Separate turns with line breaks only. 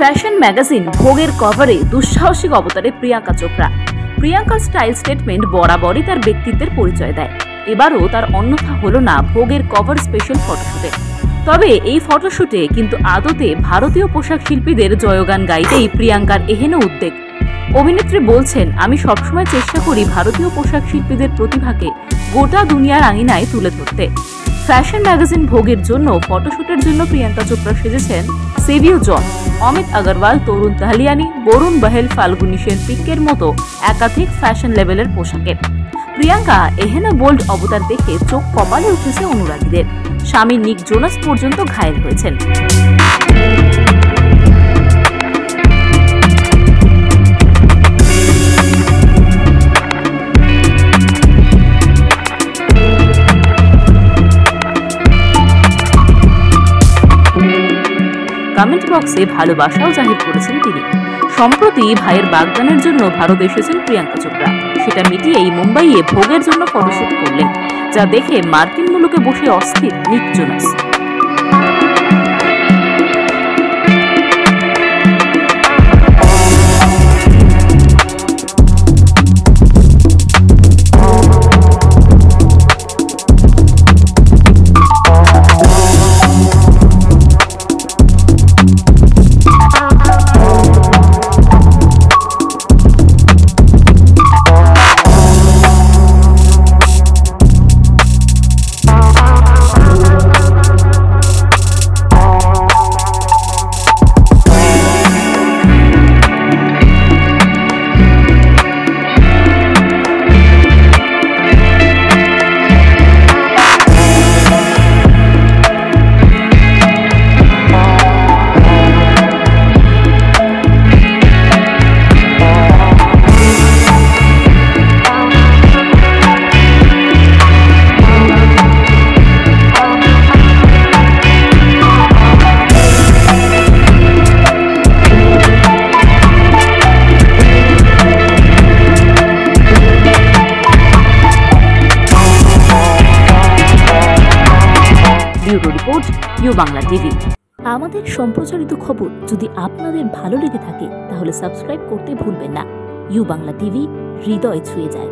Fashion magazine ভোগের কভারে দুঃসাহসিক অবতারে প্রিয়াঙ্কা চোপড়া। প্রিয়াঙ্কার স্টাইল স্টেটমেন্ট বরাবরই তার ব্যক্তিত্বের পরিচয় দেয়। এবারও তার অন্যথা হলো না ভোগের কভার স্পেশাল ফটোশুটে। তবে এই ফটোশুটে কিন্তু আদতে ভারতীয় পোশাক শিল্পীদের জয়গান গাইতেই প্রিয়াঙ্কার এহেন উদ্বেগ। অভিনেত্রী বলছেন, আমি সবসময় চেষ্টা করি ভারতীয় পোশাক শিল্পীদের প্রতিভাকে গোটা দুনিয়ার আঙিনায় তুলে ধরতে। ফ্যাশন ম্যাগাজিন ভোগের জন্য ফটোশুটের জন্য প্রিয়াঙ্কা চোপড়া সেজেছেন সেভিও জন, অমিত আগরওয়াল, তরুণ তাহলিয়ানি, বরুণ বাহেল, ফাল্গুনী সেন পিকের মতো একাধিক ফ্যাশন লেভেলের পোশাকে। প্রিয়াঙ্কা এহেন বোল্ড অবতার দেখে চোখ কপালে উঠেছে অনুরাগীদের। স্বামী নিক জোনাস পর্যন্ত ঘায়েল হয়েছেন। কমেন্ট বক্সে ভালোবাসাও জাহির করেছেন তিনি। সম্প্রতি ভাইয়ের বাগদানের জন্য ভারত এসেছেন প্রিয়াঙ্কা চোপড়া। সেটা মিটিয়েই মুম্বাইয়ে ভোগের জন্য ফটোশুট করলেন, যা দেখে মার্কিন মুলুকে বসে অস্থির Nick Jonas. Bureau report, U Bangla TV.
আমাদের সম্প্রচারিত খবর যদি আপনাদের ভালো লেগে থাকে তাহলে সাবস্ক্রাইব করতে ভুলবেন না। ইউ বাংলা টিভি হৃদয় ছুঁয়ে যায়।